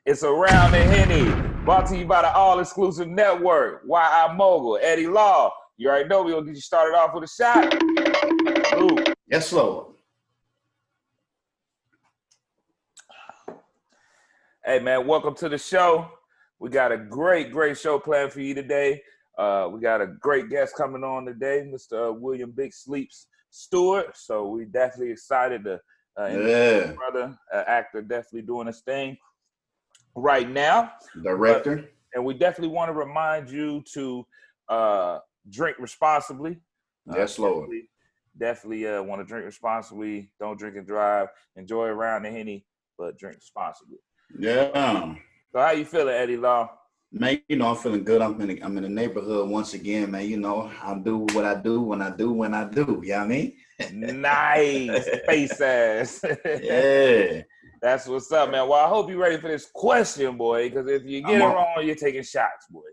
It's Around the Henny, brought to you by the all-exclusive network, Mogul, Eddie Law. You already know we're going to get you started off with a shot. Ooh. Yes, Lord. Hey, man, welcome to the show. We got a great show planned for you today. We got a great guest coming on today, Mr. William Big Sleeps Stewart. So we definitely excited to brother, actor, definitely doing his thing right now. Director. And we definitely want to remind you to drink responsibly. Yes, Lord. Definitely want to drink responsibly. Don't drink and drive. Enjoy Around the Henny, but drink responsibly. Yeah. So how you feeling, Eddie Law? Man, I'm feeling good. I'm in the neighborhood once again, man. I do what I do when I do when I do. You know what I mean? Nice. Face ass. Yeah. That's what's up, man. Well, I hope you're ready for this question, boy, because if you get it wrong, you're taking shots, boy.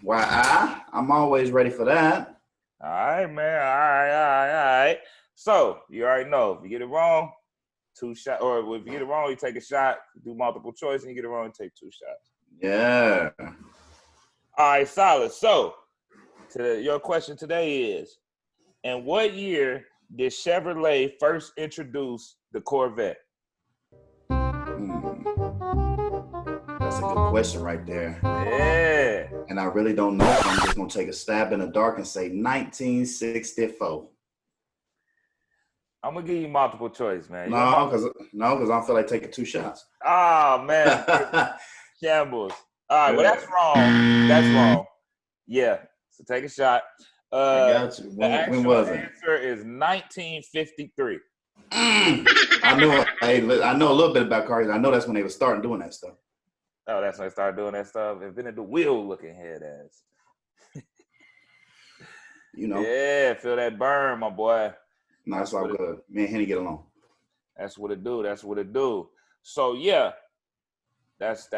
Why, I'm always ready for that. All right, man. All right. So, you already know, if you get it wrong, 2 shots. Or if you get it wrong, you take a shot, do multiple choice, and you get it wrong, you take 2 shots. Yeah. All right, solid. So, your question today is, in what year did Chevrolet first introduce the Corvette? That's a good question right there. Yeah. And I really don't know. I'm just going to take a stab in the dark and say 1964. I'm going to give you multiple choice, man. No, because I don't feel like taking 2 shots. Oh, man. Shambles. All right, well, that's wrong. That's wrong. Yeah, so take a shot. I got you. When was it? The answer is 1953. I know a little bit about cars. I know that's when they were starting doing that stuff. Oh, that's when they started doing that stuff. Invented the wheel-looking head ass. Yeah, feel that burn, my boy. No, that's all good. Me and Henny get along. That's what it do. So yeah, that's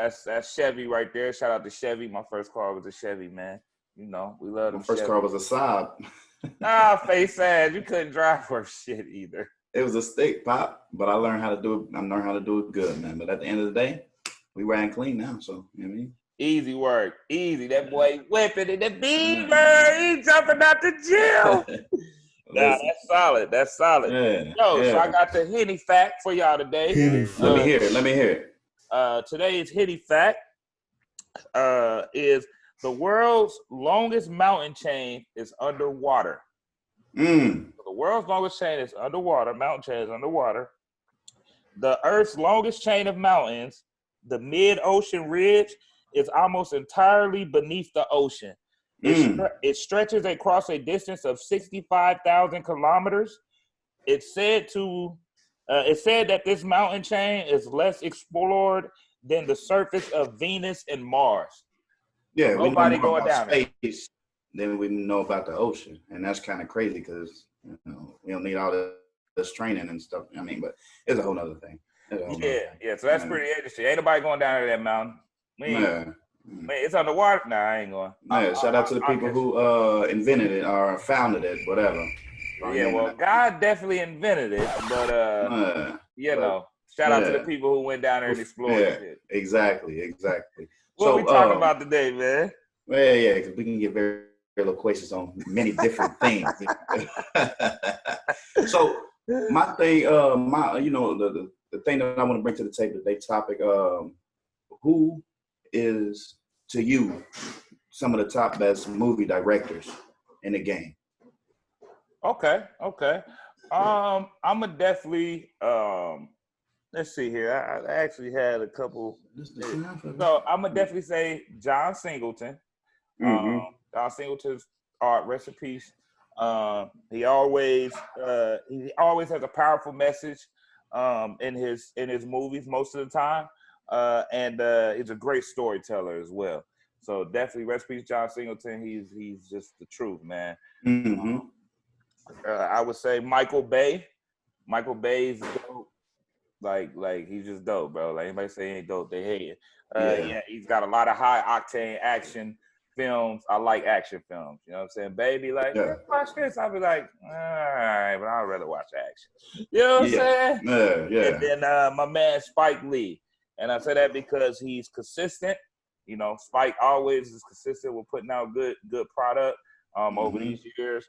Chevy right there. Shout out to Chevy. My first car was a Chevy, man. We love them. My first car was a Saab. Face ass. You couldn't drive for shit either. It was a stick, Pop, but I learned how to do it. I learned how to do it good, man. But at the end of the day, we ran clean now, so you know what I mean? Easy work. Easy. That boy whipping in the beaver. He jumping out the gym. Nah, that's solid. Yeah, So I got the Henny fact for y'all today. Let me hear it. Today's Henny fact is the world's longest mountain chain is underwater. The world's longest chain is underwater. Mountain chain is underwater. The Earth's longest chain of mountains, the mid-ocean ridge, is almost entirely beneath the ocean. It stretches across a distance of 65,000 kilometers. It's said that this mountain chain is less explored than the surface of Venus and Mars. Yeah, so nobody going down space than we know about the ocean, and that's kind of crazy because we don't need all this training and stuff. I mean, but it's a whole other thing. Yeah. So that's pretty interesting. Ain't nobody going down to that mountain. Man, it's underwater. Nah, I ain't going. Yeah, shout out to the people who invented it or founded it, whatever. Yeah, well, God definitely invented it, but shout out to the people who went down there and explored it. Exactly. What we talking about today, man? Yeah, because we can get very loquacious on many different things. So my thing, the thing that I want to bring to the table today, topic, who is to you some of the top best movie directors in the game? Okay. I'm a definitely let's see here. I actually had a couple. So I'm gonna definitely say John Singleton. John Singleton's art, rest in peace. He always has a powerful message in his movies most of the time. And he's a great storyteller as well. So definitely rest in peace, John Singleton. He's just the truth, man. I would say Michael Bay. Michael Bay's dope. Like he's just dope, bro. Like anybody say he ain't dope, they hate it. Yeah, he's got a lot of high octane action films. I like action films. You know what I'm saying? Baby, like, watch this. I'll be like, all right, but I'd rather watch action. You know what I'm saying? Yeah. And then my man Spike Lee. And I say that because he's consistent. You know, Spike always is consistent with putting out good product over these years.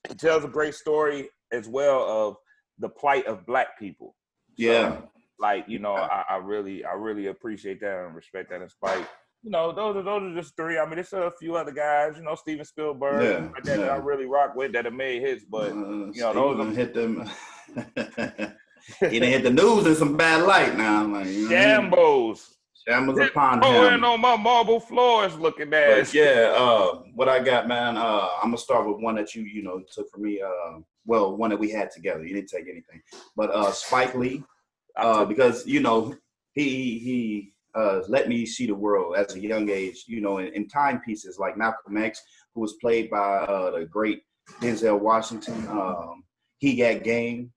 He tells a great story as well of the plight of Black people. Yeah. So, like, you know, I really appreciate that and respect that in Spike. You know, those are just three. I mean, there's a few other guys, you know, Steven Spielberg, that I really rock with that have made hits, but you know, those are hit them. He done hit the news in some bad light now. Like, you know Shambles. Shambles upon him. On my marble floors looking at. But yeah, what I got, man, I'm gonna start with one that you took from me. Well, one that we had together. You didn't take anything, but Spike Lee, because you know he let me see the world at a young age. You know, in timepieces like Malcolm X, who was played by the great Denzel Washington. He Got Game.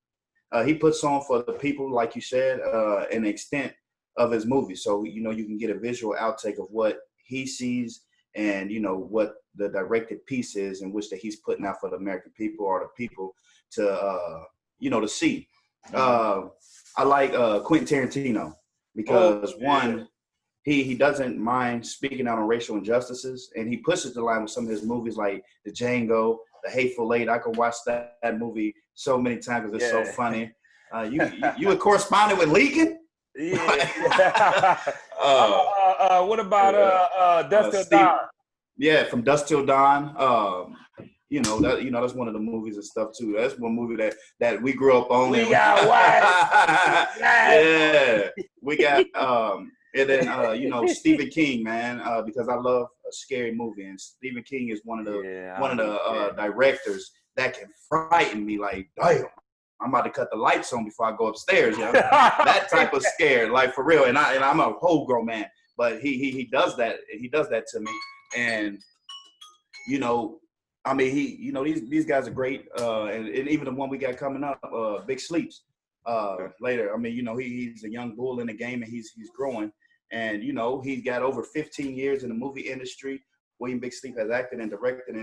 He puts on for the people, like you said, an extent of his movie. So, you know, you can get a visual outtake of what he sees and, you know, what the directed piece is in which that he's putting out for the American people or the people to, you know, to see. I like Quentin Tarantino because one, he doesn't mind speaking out on racial injustices, and he pushes the line with some of his movies like The Django, The Hateful Eight. I could watch that movie so many times because it's so funny. You had corresponded with Leakin? Yeah. What about Dusk Till Dawn? Yeah, From Dusk Till Dawn. You know that's one of the movies and stuff too. That's one movie that we grew up on. We got white. Yeah, we got and then you know, Stephen King, man, because I love a scary movie, and Stephen King is one of the directors that can frighten me. Like, damn, I'm about to cut the lights on before I go upstairs. You know? That type of scare, like for real. And I'm a whole grown man, but he does that. He does that to me, and you know, I mean, these guys are great, and even the one we got coming up, Big Sleeps, later. I mean, you know, he's a young bull in the game, and he's growing, and you know, he's got over 15 years in the movie industry. William Big Sleep has acted and directed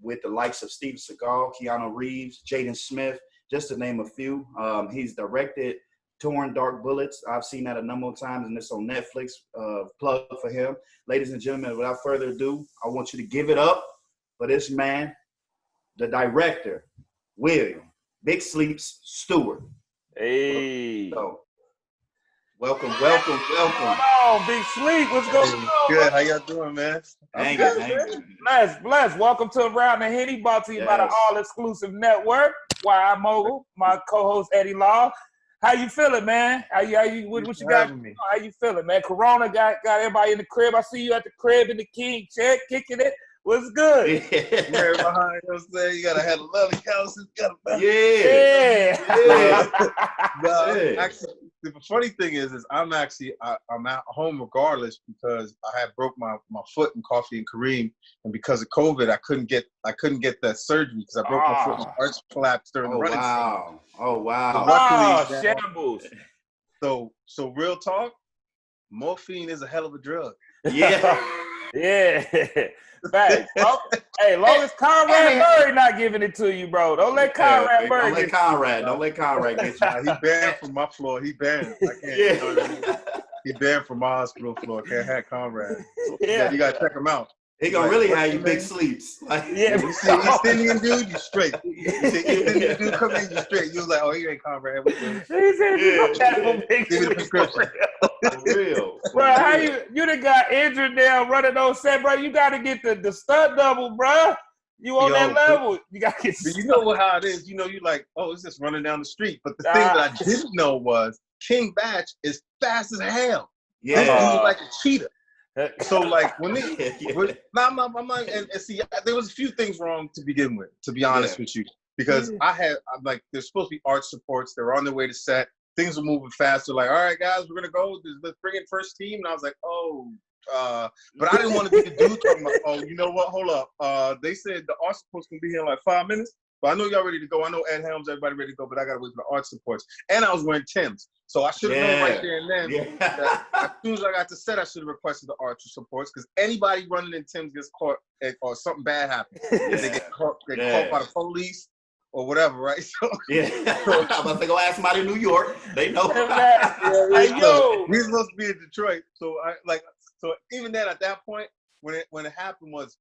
with the likes of Steven Seagal, Keanu Reeves, Jaden Smith, just to name a few. He's directed Torn Dark Bullets. I've seen that a number of times, and it's on Netflix. Plug for him. Ladies and gentlemen, without further ado, I want you to give it up for this man, the director, William Big Sleeps Stewart. Hey. So, welcome. Come on, Big Sleep. What's going on? Good. How y'all doing, man? Hanging. Bless. Welcome to Around the Henny, brought to you by the all-exclusive network. Why Mogul, my co-host Eddie Law. How you feeling, man? How you what you got? How you feeling, man? Corona got everybody in the crib. I see you at the crib in the king check, kicking it. What's good? Behind, you know what I'm saying? You gotta have a lovely house. Actually, the funny thing is I'm at home regardless because I had broke my foot in Coffee and Kareem, and because of COVID, I couldn't get that surgery because I broke my foot. My arch collapsed during the running season. Oh wow! So shambles. So real talk, morphine is a hell of a drug. Yeah. Yeah. Facts. Hey, long as Conrad Murray not giving it to you, bro. Don't let Conrad Murray. Don't let Conrad get you. He banned from my floor. He banned. I can't. You know what I mean? He banned from my hospital floor. Can't have Conrad. Yeah, you gotta check him out. He gonna really have you big sleeps. Like, you see East Indian dude, you straight. You see East Indian dude come in, you straight. You was like, oh, he ain't Conrad. He said, give me the prescription. For real. Bro, how you done got injured now running on set, bro? You gotta get the stunt double, bro. You on that level. You gotta get you know how it is. You know, you like, oh, it's just running down the street. But the thing that I didn't know was King Batch is fast as hell. Yeah. This dude was like a cheetah. So like when they, I'm like, and see, there was a few things wrong to begin with, to be honest with you, because I'm like, there's supposed to be arch supports. They're on their way to set. Things are moving fast. They're like, all right, guys, we're gonna go. Let's bring in first team. And I was like, but I didn't want to be the dude talking about, oh, you know what? Hold up. They said the arch supports can be here in like 5 minutes. But I know y'all ready to go. I know Ed Helms, everybody ready to go, but I got to wait for the arch supports. And I was wearing Timbs. So I should have known right there and then. That as soon as I got to set, I should have requested the arch supports because anybody running in Timbs gets caught or something bad happens. They get caught by the police or whatever, right? So, yeah. I'm about to go ask somebody in New York. They know. Hey, yo. He's supposed to be in Detroit. So so even then at that point, when it happened was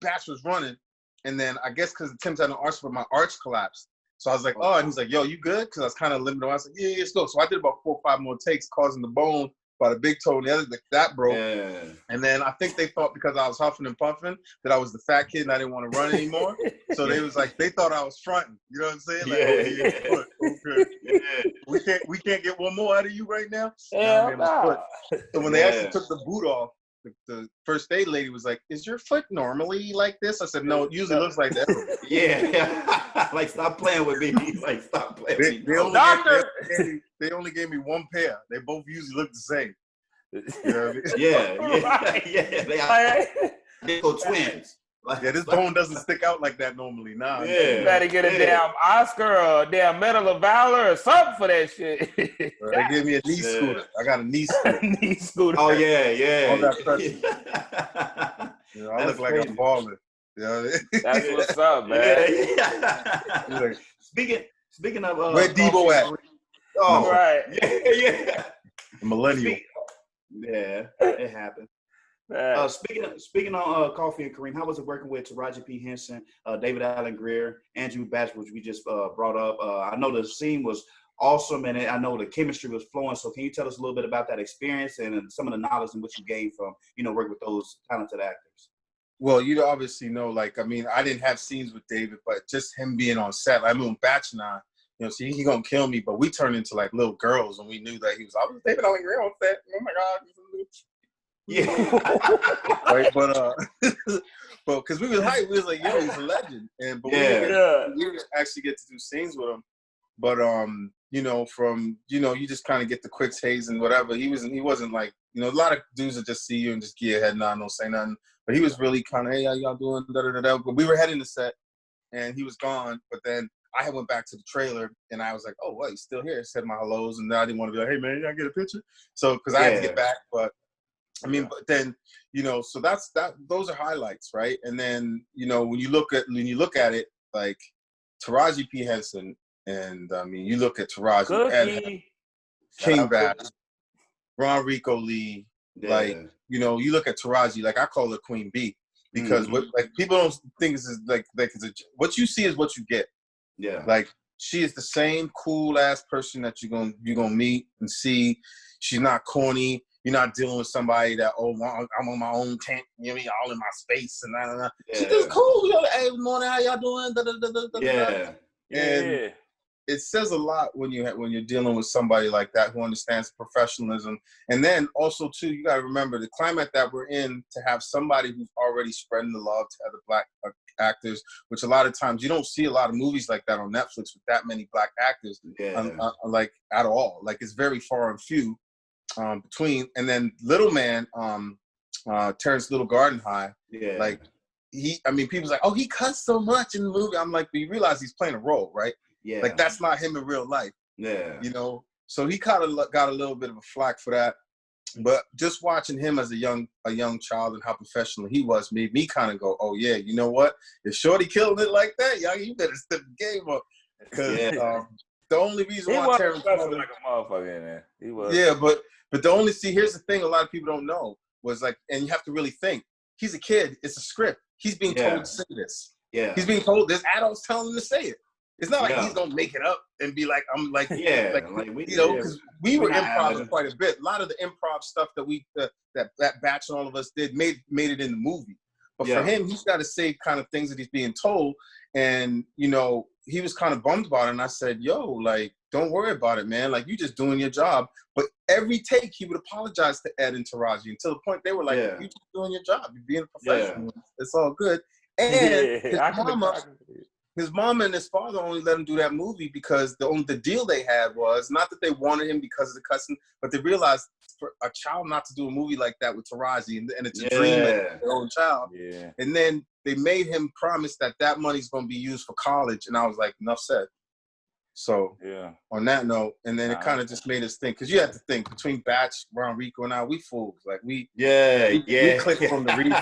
Batch was running, and then I guess because Tim's had an arch, but my arch collapsed. So I was like, oh, and he's like, yo, you good? Because I was kind of limited. I was like, yeah, let's go. So I did about 4 or 5 more takes, causing the bone by the big toe and the other, that broke. Yeah. And then I think they thought because I was huffing and puffing that I was the fat kid and I didn't want to run anymore. So they was like, they thought I was fronting. You know what I'm saying? Like, okay. Yeah. We can't get one more out of you right now. Hell no. So when they actually took the boot off, the first aid lady was like, "Is your foot normally like this?" I said, "No, it usually looks like that." Yeah. Like, stop playing with me. Like, stop playing with me. They only gave me one pair. They both usually look the same. You know what I mean? Yeah. They go twins. Like, yeah, this bone doesn't stick out like that normally. Nah. Yeah. You better get a damn Oscar or a damn Medal of Valor or something for that shit. They gave me a knee scooter. I got a knee scooter. Knee scooter. Oh, yeah. All that pressure. You know, I look like I'm balling. You know? That's what's up, man. Yeah. Speaking of where Debo at? Oh, right. Yeah. Millennial. Yeah, it happened. Speaking on Coffee and Kareem, how was it working with Taraji P. Henson, David Allen Greer, Andrew Batch, which we just brought up? I know the scene was awesome, and I know the chemistry was flowing. So can you tell us a little bit about that experience and some of the knowledge and what you gained from, working with those talented actors? Well, you obviously know, like, I mean, I didn't have scenes with David, but just him being on set. I mean, Batch and I, see, he gonna kill me, but we turned into like little girls when we knew that I was David Allen Greer on set. Oh my God. Yeah. Right, but because we was hyped, we was like, yo, he's a legend. But we didn't actually get to do scenes with him. But you just kind of get the quick haze and whatever. He wasn't like, a lot of dudes that just see you and just give your head nod, don't say nothing. But he was really kind of, hey, how y'all doing? Da-da-da-da. But we were heading to set and he was gone. But then I had went back to the trailer and I was like, oh, what, he's still here. I said my hellos, and then I didn't want to be like, hey man, can I get a picture? So because I had to get back, but I mean, but then, so that's that. Those are highlights, right? And then, when you look at it, like Taraji P. Henson, and I mean, you look at Taraji, Ed, King Bass, Ron Rico Lee, like, you look at Taraji, like I call her Queen B, because what like people don't think is like what you see is what you get. Yeah, like she is the same cool ass person that you're gonna meet and see. She's not corny. You're not dealing with somebody that, I'm on my own tent, all in my space and that. Yeah. She's just cool. Hey, good morning, how y'all doing? And it says a lot when you're dealing with somebody like that who understands professionalism. And then also too, you got to remember the climate that we're in, to have somebody who's already spreading the love to other Black actors, which a lot of times you don't see a lot of movies like that on Netflix with that many Black actors, like at all. Like it's very far and few. Between, and then Little Man, Terrence Little Garden High, like people's like, oh, he cuts so much in the movie. I'm like, but you realize he's playing a role, right? Yeah, like that's not him in real life. Yeah, so he kind of got a little bit of a flack for that. But just watching him as a young child and how professional he was made me kind of go, oh yeah, you know what? If Shorty killing it like that, y'all, you better step the game up, because the only reason why Terrence was like a motherfucker in there, he was. Yeah, but here's the thing a lot of people don't know was like, and you have to really think, he's a kid, it's a script. He's being told to say this. Yeah. He's being told, there's adults telling him to say it. It's not like he's gonna make it up and be like, I'm like, because we were improv quite a bit. A lot of the improv stuff that we that Batch and all of us did made it in the movie. But for him, he's got to say kind of things that he's being told, and he was kind of bummed about it. And I said, yo, like, don't worry about it, man. Like, you just doing your job. But every take, he would apologize to Ed and Taraji until the point they were like, you just doing your job. You're being a professional. It's all good. And his mom and his father only let him do that movie because the deal they had was not that they wanted him because of the cussing, but they realized for a child not to do a movie like that with Taraji, and it's a dream of their own child. Yeah. And then they made him promise that money's going to be used for college, and I was like, enough said. So on that note, and then it kind of just made us think, because you have to think, between Batch, Ron Rico, and I, we fools. Like we clicked from the read.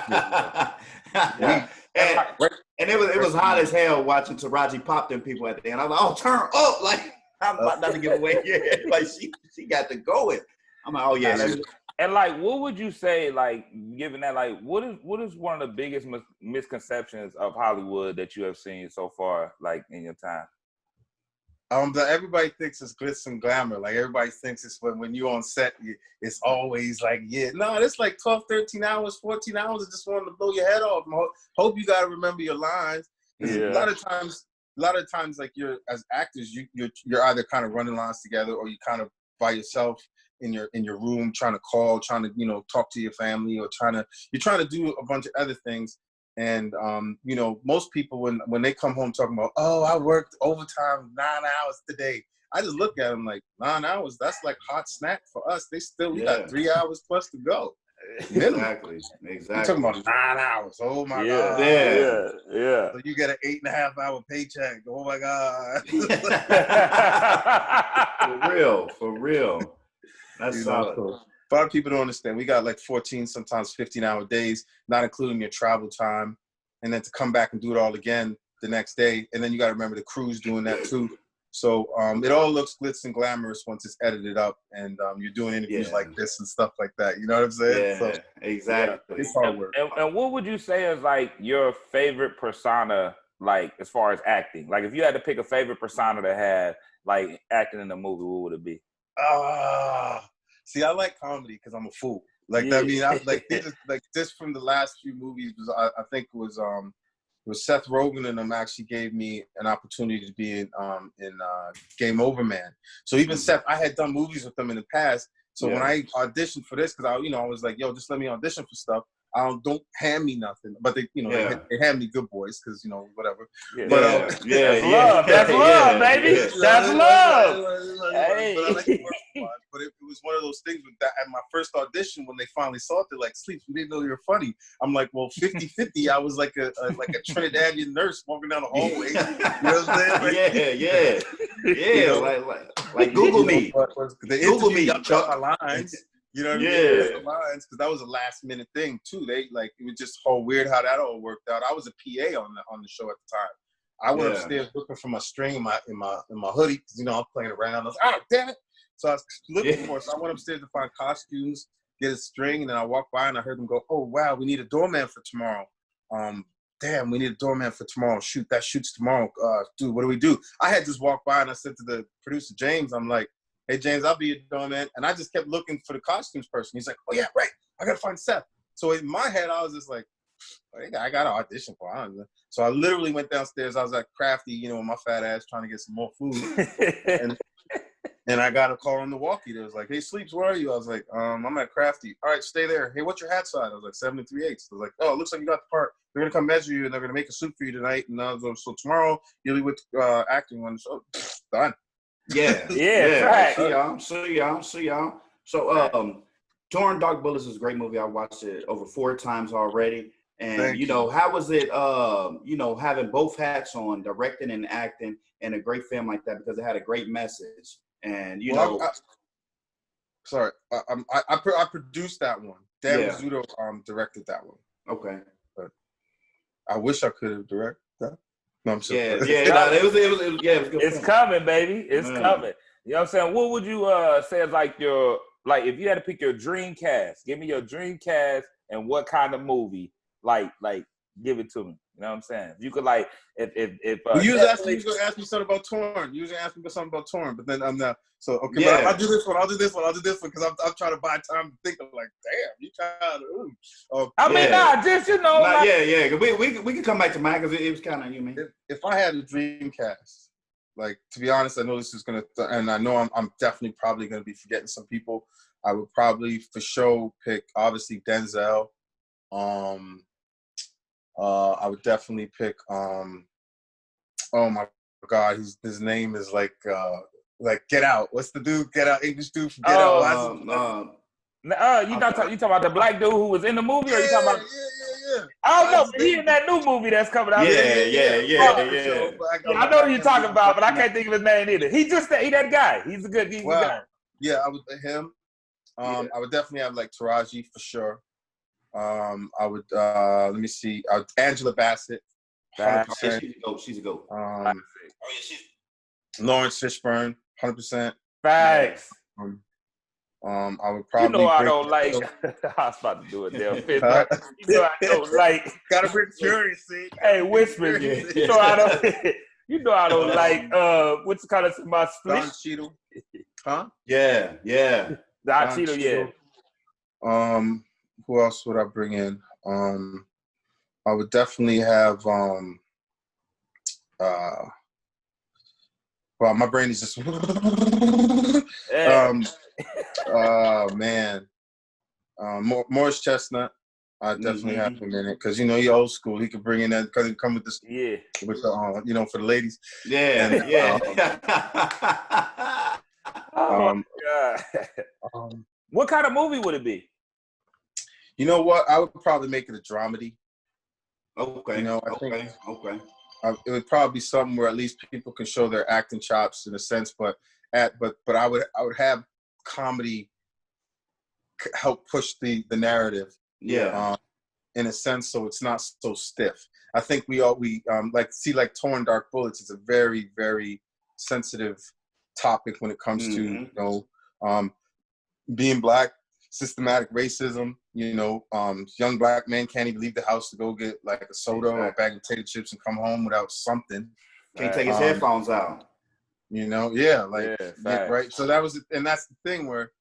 And it was hot as hell watching Taraji pop them people at the end. I was like, oh, turn up. Like, I'm about not to give away. Yeah, like she got to go it. I'm like, oh yeah. And like, what would you say, like, given that, like, what is one of the biggest misconceptions of Hollywood that you have seen so far, like, in your time? Everybody thinks it's glitz and glamour. Like, everybody thinks it's when you're on set, it's always like, no, it's like 12, 13 hours, 14 hours of just wanting to blow your head off. Hope you got to remember your lines. Yeah. A lot of times, like, you're as actors, you're either kind of running lines together, or you kind of by yourself in your room trying to talk to your family, or you're trying to do a bunch of other things. And most people when they come home talking about, oh, I worked overtime 9 hours today, I just look at them like, 9 hours, that's like hot snack for us. We got 3 hours plus to go. Exactly. You're talking about 9 hours. Oh my God. Yeah. So you get an 8.5 hour paycheck. Oh my God. For real. That's solid. A lot of people don't understand. We got like 14, sometimes 15-hour days, not including your travel time, and then to come back and do it all again the next day. And then you got to remember the crew's doing that too. So it all looks glitz and glamorous once it's edited up, and you're doing interviews like this and stuff like that. You know what I'm saying? Yeah, so, exactly. It's hard work. And what would you say is like your favorite persona, like as far as acting? Like if you had to pick a favorite persona to have, like acting in a movie, what would it be? See, I like comedy because I'm a fool. Like that. I mean, just from the last few movies, I think it was Seth Rogen and them actually gave me an opportunity to be in Game Over Man. So even Seth, I had done movies with them in the past. So when I auditioned for this, because I was like, yo, just let me audition for stuff. Don't hand me nothing, but they hand me good boys because whatever. Yeah. But that's love, baby. Yeah. That's love. Hey. But I like to work hard. But it was one of those things with that at my first audition when they finally saw it, they're like, Sleeps, we didn't know you were funny. I'm like, well, 50-50. I was like a Trinidadian nurse walking down the hallway. You know what I'm saying? Like Google me. Google me. Chuck my lines. You know what I mean? Lines, because that was a last minute thing too. It was just all weird how that all worked out. I was a PA on the show at the time. I went upstairs looking for my string in my hoodie because I'm playing around. I was like, oh damn it! So I was looking for it. So I went upstairs to find costumes, get a string, and then I walked by and I heard them go, "Oh wow, we need a doorman for tomorrow." Damn, we need a doorman for tomorrow. Shoot, that shoots tomorrow. Dude, what do we do? I had just walked by and I said to the producer James, I'm like, hey, James, I'll be your doorman. And I just kept looking for the costumes person. He's like, oh, yeah, right. I got to find Seth. So in my head, I was just like, I got to audition for him. So I literally went downstairs. I was like crafty, with my fat ass trying to get some more food. and I got a call on the walkie. That was like, hey, Sleeps, where are you? I was like, I'm at Crafty. All right, stay there. Hey, what's your hat size? I was like, 7 3/8. I was like, oh, it looks like you got the part. They're going to come measure you, and they're going to make a suit for you tonight. And I was like, so tomorrow, you'll be with acting one. So done. Yeah. Right. See y'all. So, Torn Dark Bullets is a great movie. I watched it over 4 times already. And, how was it, having both hats on, directing and acting, and a great film like that, because it had a great message. And, I produced that one. Dan Rizzuto directed that one. Okay. But I wish I could have directed that. No, I'm sure. It was good. It's coming, baby. It's coming. You know what I'm saying? What would you say is like your, like, if you had to pick your dream cast, give me your dream cast and what kind of movie, like give it to me. You know what I'm saying? You could if you was going to ask me something about Torn. You was going to ask me something about Torn, but then I'm not. So okay, but I'll do this one. I'll do this one because I'm trying to buy time to think. I'm like, damn, you trying to. We can come back to mine because it was kind of mean. If I had a dream cast, like, to be honest, I know this is gonna, and I know I'm definitely probably gonna be forgetting some people. I would probably for sure pick obviously Denzel. I would definitely pick oh my God, his name is like Get Out. What's the dude? Get Out, English dude from Get Out. You talking about the black dude who was in the movie, or you talking about? Yeah. I don't know. He in that new movie that's coming out. Yeah. I know who you're talking about, but I can't think of his name either. He that guy. He's a good guy. Yeah, I would him. I would definitely have like Taraji for sure. I would let me see. Angela Bassett. Yeah, she's a goat. Lawrence Fishburne, 100%. Facts. I would probably. You know I don't like. I was about to do it there. Fishburne. You know I don't like. Gotta bring furious. Hey, whisper. You know I don't. You know I don't like. What's kind of my split? Don Cheadle. Huh? Yeah. Don Cheadle, yeah. Who else would I bring in? I would definitely have. Well, my brain is just. Man. Morris Chestnut. I definitely have him in it because he old school. He could bring in that because he come with this. Yeah. With the for the ladies. Yeah. And, yeah. Oh my God. What kind of movie would it be? You know what? I would probably make it a dramedy. Okay. I think okay. It would probably be something where at least people can show their acting chops in a sense, but I would have comedy help push the narrative. Yeah. In a sense, so it's not so stiff. I think we like Torn Dark Bullets is a very, very sensitive topic when it comes to being black, systematic racism. Young black men can't even leave the house to go get like a soda or a bag of potato chips and come home without something. Can't take his headphones out. Right. So that was, and that's the thing where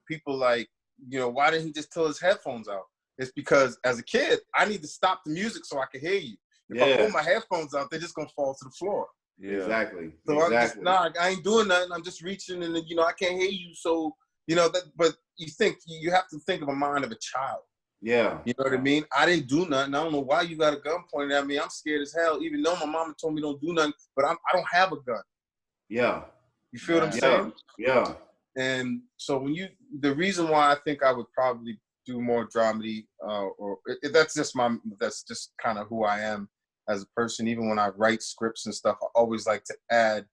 people like, why didn't he just pull his headphones out? It's because as a kid, I need to stop the music so I can hear you. If I pull my headphones out, they're just gonna fall to the floor. Yeah. Exactly. So I'm just I ain't doing nothing. I'm just reaching, and I can't hear you. So but you have to think of a mind of a child. Yeah. You know what I mean? I didn't do nothing. I don't know why you got a gun pointed at me. I'm scared as hell, even though my mama told me don't do nothing. But I don't have a gun. Yeah. You feel what I'm saying? Yeah. And so the reason why I think I would probably do more dramedy, that's just kind of who I am as a person. Even when I write scripts and stuff, I always like to add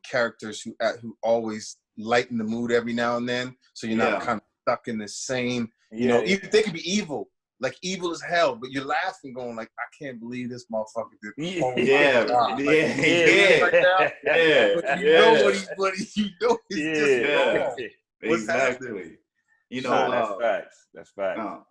characters who always lighten the mood every now and then, so you're not kind of stuck in the same. Even they could be evil, like evil as hell, but you're laughing, going like, I can't believe this motherfucker did. Exactly. That's facts.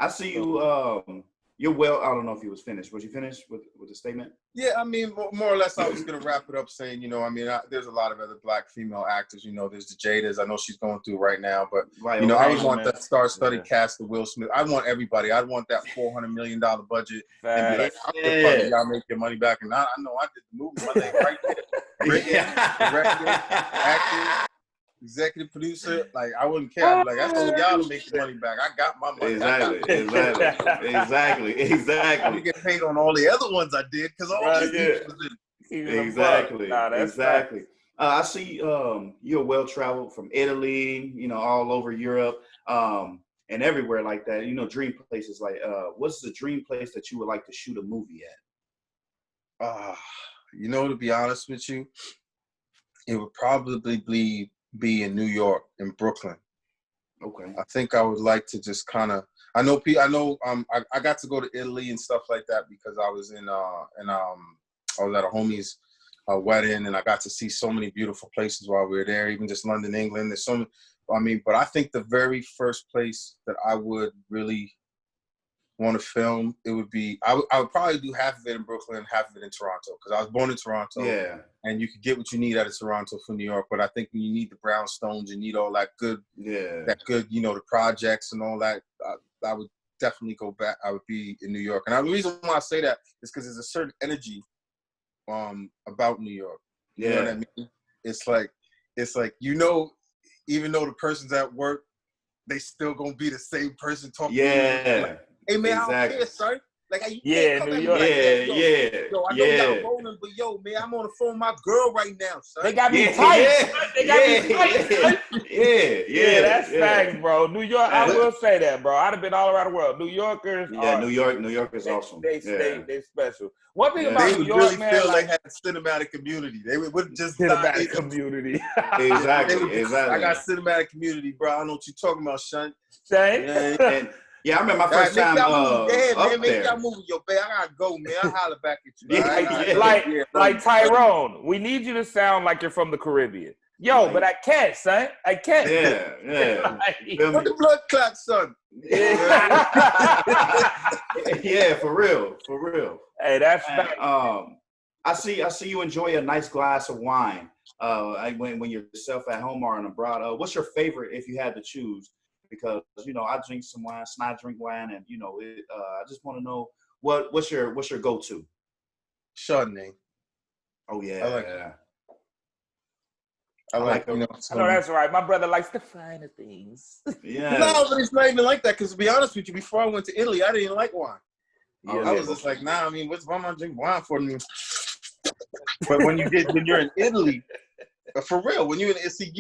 I see you. You're well. I don't know if you was finished. Was you finished with the statement? Yeah, I mean, more or less, I was gonna wrap it up saying, there's a lot of other black female actors. There's the Jadas. I know she's going through right now, but I would want that star-studded cast of Will Smith. I want everybody. I'd want that $400 million budget. And be like, y'all make your money back. And I know I did the movie. My name right there. Director, actor, executive producer. Like, I wouldn't care. I'd be like, that's on y'all to make the money back. I got my money. Exactly. I get paid on all the other ones I did because all these people was in. Exactly. I see you're well traveled from Italy, all over Europe, and everywhere like that. Dream places. Like, what's the dream place that you would like to shoot a movie at? To be honest with you, it would probably be in New York, in Brooklyn. Okay. I think I would like to just kind of. I got to go to Italy and stuff like that because I was I was at a homie's wedding, and I got to see so many beautiful places while we were there, even just London, England. There's so many, but I think the very first place that I would really want to film, it would be, I would probably do half of it in Brooklyn, half of it in Toronto, because I was born in Toronto. Yeah. And you could get what you need out of Toronto from New York, but I think when you need the brownstones, you need all that good, the projects and all that, I would definitely go back. I would be in New York. And the reason why I say that is because there's a certain energy about New York. You know what I mean? It's like, even though the person's at work, they still gonna be the same person talking to you. Like, hey man, I don't care, son. Like, you can't come at me like that. Yo, I know y'all rolling, but yo, man, I'm on the phone with my girl right now, son. They got me tight. They got me tight. Yeah, that's facts, bro. New York, I will say that, bro. I'd have been all around the world. New Yorkers, New York is awesome. They special. One thing about New York, really man, feel they had cinematic community. They would just cinematic community. Exactly. I got cinematic community, bro. I don't know what you're talking about, son. Same. And Yeah, I remember my first time man, up make there. y'all move your bed. I gotta go, man. I'll holler back at you. Yeah, All right? Like Tyrone, we need you to sound like you're from the Caribbean. Yo, Like, but I can't, son. I can't. Yeah. What the blood clot, son? Yeah, for real. Hey, that's And, fact. I see you enjoy a nice glass of wine. When you're yourself at home or abroad. What's your favorite if you had to choose? Because I drink some wine, I drink wine, and I just want to know what's your go-to? Chardonnay. Oh yeah, I like I know that's right. My brother likes the finer things. Yeah. No, but it's not even like that. Because to be honest with you, before I went to Italy, I didn't like wine. I was just like, nah. I mean, why am I drinking wine for? But when you're in Italy, for real, when you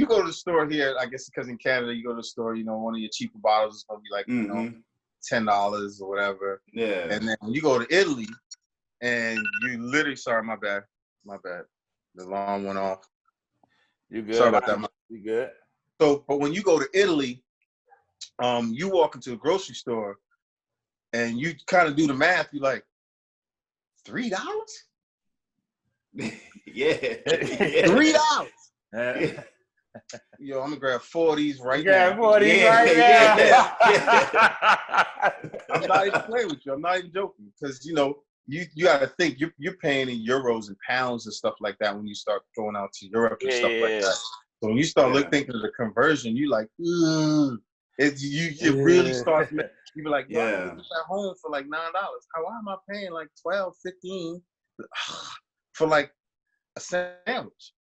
go to the store here, I guess because in Canada you go to the store, one of your cheaper bottles is gonna be like $10 or whatever. Yeah. And then when you go to Italy, and you literally, sorry, my bad, the alarm went off. You good? Sorry about that. You good? So, but when you go to Italy, you walk into a grocery store, and you kind of do the math. You're like, $3? Yeah. $3. Yo, I'm gonna grab 40s right now. 40s right now. I'm not even playing with you. I'm not even joking because you got to think you're paying in euros and pounds and stuff like that when you start going out to Europe and stuff like that. So when you start thinking of the conversion, you like, it really starts. You be like, yo, I can get this at home for like $9. Why am I paying like 12, 15 for like a sandwich?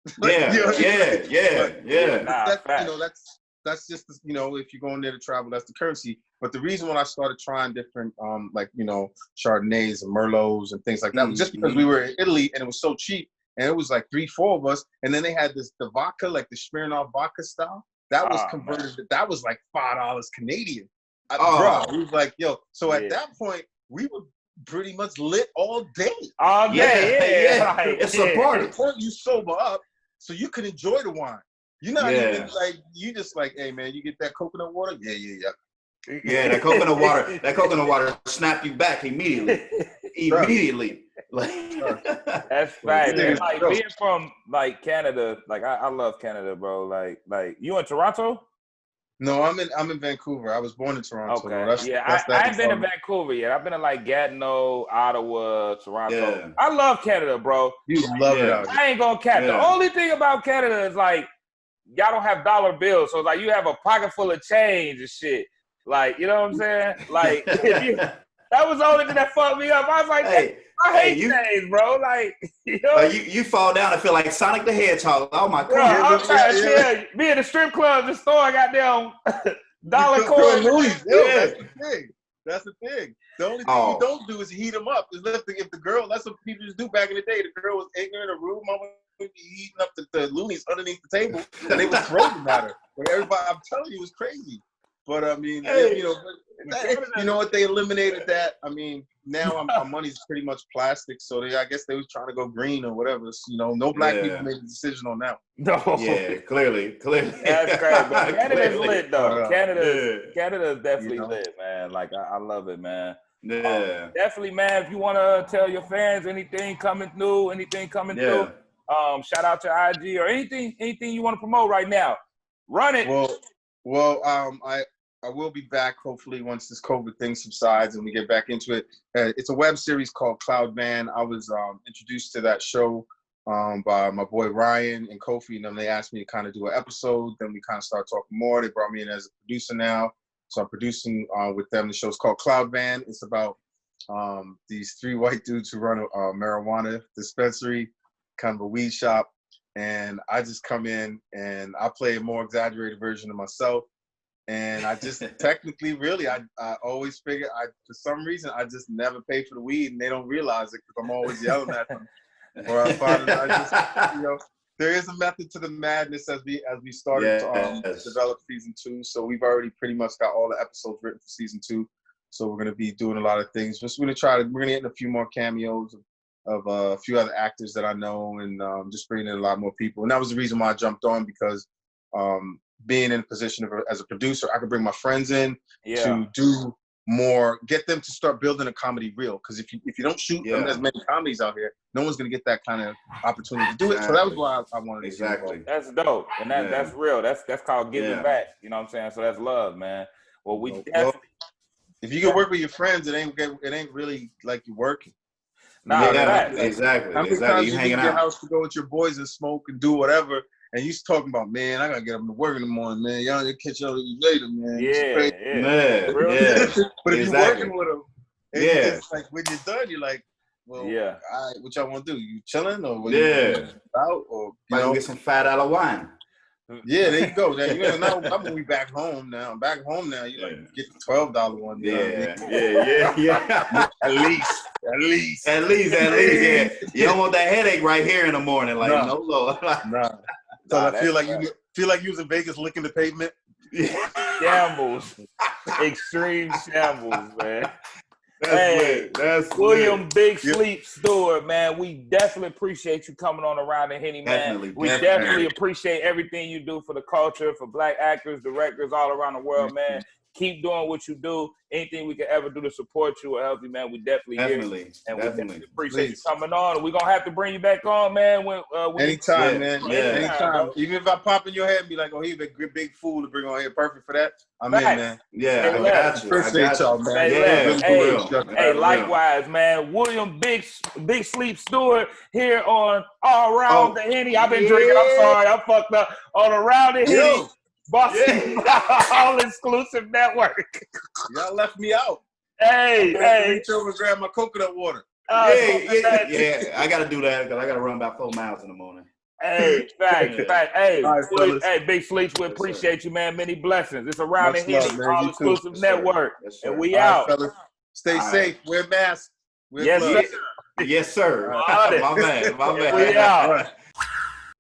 That's just if you're going there to travel, that's the currency. But the reason when I started trying different Chardonnays and Merlots and things like that was just because we were in Italy and it was so cheap, and it was like 3-4 of us, and then they had the vodka, like the Smirnoff vodka style, that was converted. That was like $5 Canadian. Bro, we was like, yo. So at that point, we were pretty much lit all day. All day, yeah. It's a party. At the point you sober up, so you can enjoy the wine. You're not even like, you just like, hey man, you get that coconut water? Yeah. Yeah, that coconut water snapped you back immediately. Like, that's right. Like being from like Canada, like I love Canada, bro. Like you in Toronto? No, I'm in Vancouver. I was born in Toronto. Okay. I ain't been to Vancouver yet. I've been to like Gatineau, Ottawa, Toronto. Yeah. I love Canada, bro. You love it out here. I ain't gonna cap. The only thing about Canada is like y'all don't have dollar bills, so it's like you have a pocket full of change and shit. Like, you know what I'm saying? Like, that was the only thing that fucked me up. I was like, I hate change, bro. Like, you fall down and feel like Sonic the Hedgehog. Oh my god! Bro, I'm trying to be in the strip club, just throwing goddamn dollar coins. That's the thing. The only thing you don't do is heat them up. If the girl, that's what people used to do back in the day. The girl was ignorant in a room. I would be heating up the loonies underneath the table, and they would throw them at her. But everybody, I'm telling you, it was crazy. But I mean, you know what? They eliminated that. I mean, now our money's pretty much plastic, so I guess they was trying to go green or whatever. So, no black people made a decision on that. No. Yeah, clearly. That's great. But Canada's lit though. Canada's definitely lit, man. Like I love it, man. Yeah. Definitely, man. If you want to tell your fans anything coming through, through, shout out to IG or anything you want to promote right now. Run it. Well, I will be back hopefully once this COVID thing subsides and we get back into it. It's a web series called Cloud Van. I was introduced to that show by my boy Ryan and Kofi, and then they asked me to kind of do an episode. Then we kind of started talking more. They brought me in as a producer now. So I'm producing with them. The show's called Cloud Van. It's about these 3 white dudes who run a marijuana dispensary, kind of a weed shop. And I just come in and I play a more exaggerated version of myself. And I just technically, really, I always figure, for some reason, I just never pay for the weed, and they don't realize it because I'm always yelling at them. Or I find that I just, there is a method to the madness as we started to develop season 2. So we've already pretty much got all the episodes written for season 2. So we're going to be doing a lot of things. We're going to get in a few more cameos of a few other actors that I know, and just bringing in a lot more people. And that was the reason why I jumped on, because being in a position as a producer, I could bring my friends in to do more, get them to start building a comedy reel. Because if you don't shoot as many comedies out here, no one's gonna get that kind of opportunity to do it. So that was why I wanted to exactly. That's dope, and that's real. That's called giving back. You know what I'm saying? So that's love, man. Well, we definitely. If you can work with your friends, it ain't really like you're working. Nah, exactly. How many times you leave your house to go with your boys and smoke and do whatever, and you talking about, man, I gotta get up to work in the morning, man. Y'all catch up with you later, man. But if you're working with them, it's like when you're done, you're like, well, all right, what y'all want to do? You chilling or what you out or get some $5 wine? Yeah, there you go. Now I'm gonna be back home now. I'm back home now. You like get the $12 one. Yeah. At least. Yeah. You don't want that headache right here in the morning. Like no Lord. So I feel like you was in Vegas licking the pavement. Shambles, extreme shambles, man. That's William Big Sleep Stewart, man. We definitely appreciate you coming on Around the Henny, man. We definitely appreciate everything you do for the culture, for black actors, directors all around the world, man. Keep doing what you do. Anything we can ever do to support you or help you, man, we definitely hear you. And we definitely appreciate you coming on. We're going to have to bring you back on, man. Anytime, man. Anytime. Even if I pop in your head and be like, oh, he's a big fool to bring on here. Perfect for that. I'm in, man. Yeah, I got you. Appreciate y'all, man. Hey, likewise, man. William Big Sleep Stewart here on Around the Henny. I've been drinking. I'm sorry. I fucked up. On Around the Henny. Boston All Exclusive Network. Y'all left me out. Hey. Reach over and grab my coconut water. I got to do that because I got to run about 4 miles in the morning. Hey, fact. Hey, Big Sleeps, we appreciate you, man. Many blessings. It's Around the Henny, All Exclusive Network. And we out. Fellas. Stay safe. Wear masks. Yes, sir. Yes, sir. My man. We out.